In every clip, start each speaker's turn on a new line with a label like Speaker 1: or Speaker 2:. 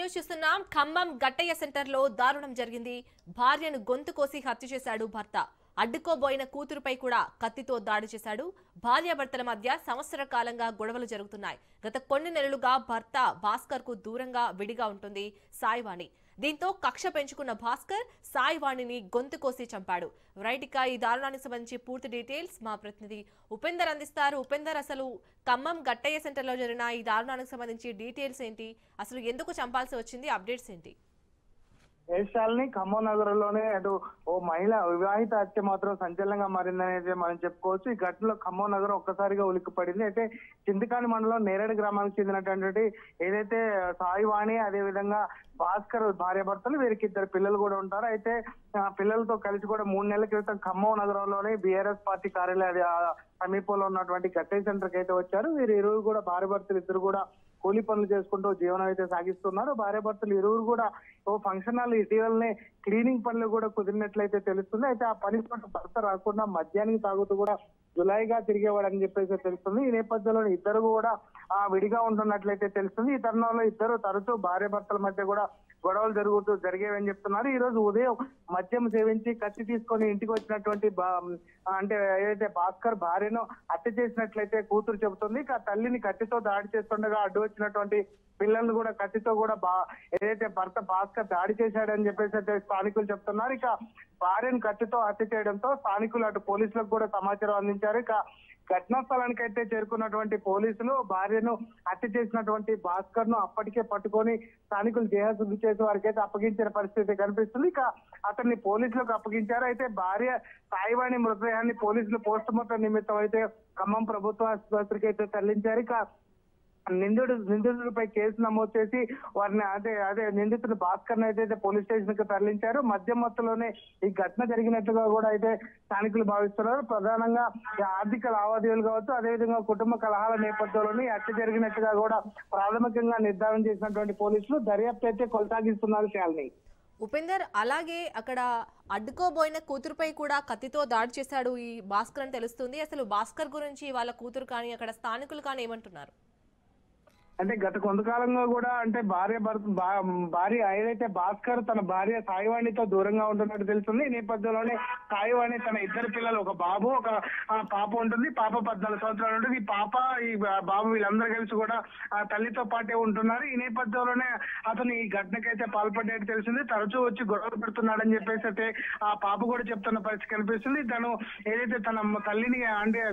Speaker 1: News చూస్తున్నాం. Khammam Gattaiah centre లో దారుణం జరిగింది. భార్యను గొంతు కోసి హత్య చేశాడు భర్త. అడ్డుకోబోయిన కూతురుపై కూడా కత్తితో దాడి చేశాడు. భార్యాభర్తల మధ్య సంవత్సర కాలంగా గొడవలు జరుగుతున్నాయి. గత కొన్ని నెలలుగా భర్త భాస్కర్ కు దూరంగా విడిగా ఉంటుంది సాయివాణి. దీంతో కక్ష పెంచుకున్న భాస్కర్ సాయివాణిని గొంతు కోసి చంపాడు. రైట్గా ఈ దారుణానికి సంబంధించి పూర్తి డీటెయిల్స్ మా ప్రతినిధి ఉపేందర్ అందిస్తారు. ఉపేందర్, అసలు ఖమ్మం గట్టయ్య సెంటర్ లో జరిగిన ఈ దారుణానికి సంబంధించి డీటెయిల్స్ ఏంటి? అసలు ఎందుకు చంపాల్సి వచ్చింది? అప్డేట్స్ ఏంటి?
Speaker 2: ఏషాల్ని ఖమ్మం నగరంలోనే అటు ఓ మహిళ వివాహిత హత్య మాత్రం సంచలనంగా మారిందనేది మనం చెప్పుకోవచ్చు. ఈ ఘటనలో ఖమ్మం నగరం ఒక్కసారిగా ఉలిక్కిపడింది. అయితే చింతకాని మండలం నేరేడు గ్రామానికి చెందినటువంటి ఏదైతే సాయివాణి, అదే విధంగా భాస్కర్ భార్యాభర్తలు, వీరికి 2 పిల్లలు కూడా ఉంటారు. అయితే పిల్లలతో కలిసి కూడా 3 నెలల క్రితం ఖమ్మం నగరంలోనే బీఆర్ఎస్ పార్టీ కార్యాలయ సమీపంలో ఉన్నటువంటి గట్టయ్య సెంటర్ కి అయితే వచ్చారు. వీరు ఇరువురు కూడా భార్యాభర్తలు ఇద్దరు కూడా కూలీ పనులు చేసుకుంటూ జీవనం అయితే సాగిస్తున్నారు. భార్యాభర్తలు ఇరువురు కూడా ఓ ఫంక్షన్ హాల్ ఇటీవలనే క్లీనింగ్ పనులు కూడా కుదిరినట్లయితే తెలుస్తుంది. అయితే ఆ పని భర్త రాకుండా మద్యానికి తాగుతూ కూడా జులాయిగా తిరిగేవాడని చెప్పేసి తెలుస్తుంది. ఈ నేపథ్యంలో ఇద్దరు కూడా విడిగా ఉంటున్నట్లయితే తెలుస్తుంది. ఈ తరుణంలో ఇద్దరు తరచూ భార్యాభర్తల మధ్య కూడా గొడవలు జరిగేవని చెప్తున్నారు. ఈ రోజు ఉదయం మద్యం సేవించి కత్తి తీసుకొని ఇంటికి వచ్చినటువంటి అంటే ఏదైతే భాస్కర్ భార్యను హత్య చేసినట్లయితే కూతురు చెబుతుంది. ఇక తల్లిని కత్తితో దాడి చేస్తుండగా అడ్డు వచ్చినటువంటి పిల్లల్ని కూడా కత్తితో కూడా ఏదైతే భర్త భాస్కర్ దాడి చేశాడని చెప్పేసి స్థానికులు చెప్తున్నారు. ఇక భార్యను కత్తితో హత్య చేయడంతో స్థానికులు అటు పోలీసులకు కూడా సమాచారం అందించారు. ఇక ఘటనా స్థలానికి అయితే చేరుకున్నటువంటి పోలీసులు భార్యను హత్య చేసినటువంటి భాస్కర్ ను అప్పటికే పట్టుకొని స్థానికులు దేహశుద్ధి చేసి వారికి అయితే అప్పగించిన పరిస్థితి కనిపిస్తుంది. ఇక అతన్ని పోలీసులకు అప్పగించారు. అయితే భార్య సాయివాణి మృతదేహాన్ని పోలీసులు పోస్ట్ మార్టం నిమిత్తం అయితే ఖమ్మం ప్రభుత్వ ఆసుపత్రికి అయితే తరలించారు. ఇక నిందితుడిపై కేసు నమోదు చేసి వారిని అదే నిందితుడు భాస్కర్ అయితే పోలీస్ స్టేషన్ కి తరలించారు. మద్యం మొత్తంలోనే ఈ ఘటన జరిగినట్టుగా కూడా అయితే స్థానికులు భావిస్తున్నారు. ప్రధానంగా ఆర్థిక లావాదేవీలు కావచ్చు, అదేవిధంగా కుటుంబ కలహాల నేపథ్యంలోనే హత్య జరిగినట్టుగా కూడా ప్రాథమికంగా నిర్ధారణ చేసినటువంటి పోలీసులు దర్యాప్తు అయితే కొనసాగిస్తున్నారు. శాలిని,
Speaker 1: ఉపేందర్, అలాగే అక్కడ అడ్డుకోబోయిన కూతురుపై కూడా కత్తితో దాడి చేశాడు ఈ భాస్కర్ అని తెలుస్తుంది. అసలు భాస్కర్ గురించి వాళ్ళ కూతురు కానీ అక్కడ స్థానికులు కానీ ఏమంటున్నారు?
Speaker 2: అంటే గత కొంతకాలంగా కూడా అంటే భార్య ఏదైతే భాస్కర్ తన భార్య సాయివాణితో దూరంగా ఉంటున్నట్టు తెలుస్తుంది. ఈ నేపథ్యంలోనే సాయివాణి తన 2 పిల్లలు, ఒక బాబు ఒక పాప ఉంటుంది. పాప 14 సంవత్సరాలు ఉంటుంది. ఈ బాబు వీళ్ళందరూ కలిసి కూడా తల్లితో పాటే ఉంటున్నారు. ఈ నేపథ్యంలోనే అతను ఈ ఘటనకైతే పాల్పడ్డట్టు తెలిసింది. తరచూ వచ్చి గొడవలు పెడుతున్నాడని చెప్పేసి అయితే ఆ పాప కూడా చెప్తున్న పరిస్థితి కనిపిస్తుంది. తను ఏదైతే తన తల్లిని అంటే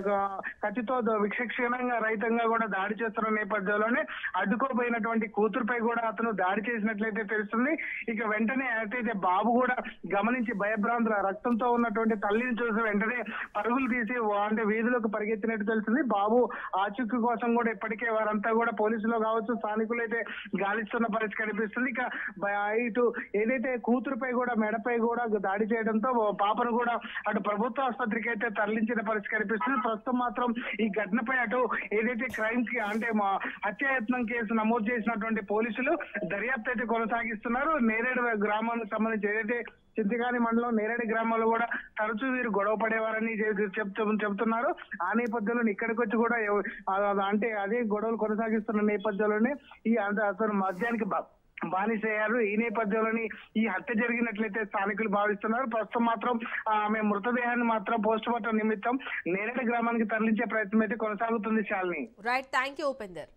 Speaker 2: కత్తితో విచక్షణంగా రహితంగా కూడా దాడి చేస్తున్న నేపథ్యంలోనే అడ్డుకోపోయినటువంటి కూతురుపై కూడా అతను దాడి చేసినట్లయితే తెలుస్తుంది. ఇక వెంటనే అయితే బాబు కూడా గమనించి భయభ్రాంతుల రక్తంతో ఉన్నటువంటి తల్లిని చూసి వెంటనే పరుగులు తీసి అంటే వీధిలోకి పరిగెత్తినట్టు తెలుస్తుంది. బాబు ఆచూకీ కోసం కూడా ఇప్పటికే వారంతా కూడా పోలీసులు కావచ్చు, స్థానికులు అయితే గాలిస్తున్న పరిస్థితి కనిపిస్తుంది. ఇక ఇటు ఏదైతే కూతురుపై కూడా మెడపై కూడా దాడి చేయడంతో పాపను కూడా అటు ప్రభుత్వ ఆసుపత్రికి అయితే తరలించిన పరిస్థితి కనిపిస్తుంది. ప్రస్తుతం మాత్రం ఈ ఘటనపై అటు ఏదైతే క్రైమ్ కి అంటే హత్యాయత్నం కేసు నమోదు చేసినటువంటి పోలీసులు దర్యాప్తు అయితే కొనసాగిస్తున్నారు. నేరేడు గ్రామానికి సంబంధించి ఏదైతే చింతకాని మండలం నేరేడు గ్రామంలో కూడా తరచూ వీరు గొడవ పడేవారని చెప్తున్నారు. ఆ నేపథ్యంలో ఇక్కడికి వచ్చి కూడా అంటే అదే గొడవలు కొనసాగిస్తున్న నేపథ్యంలోనే ఈ అతను మద్యానికి బానిసయ్యారు. ఈ నేపథ్యంలోని ఈ హత్య జరిగినట్లయితే స్థానికులు భావిస్తున్నారు. ప్రస్తుతం మాత్రం ఆమె మృతదేహాన్ని మాత్రం పోస్ట్ మార్టం నిమిత్తం నేరేడు గ్రామానికి తరలించే ప్రయత్నం అయితే కొనసాగుతుంది. Shalini,
Speaker 1: right, thank you Upender.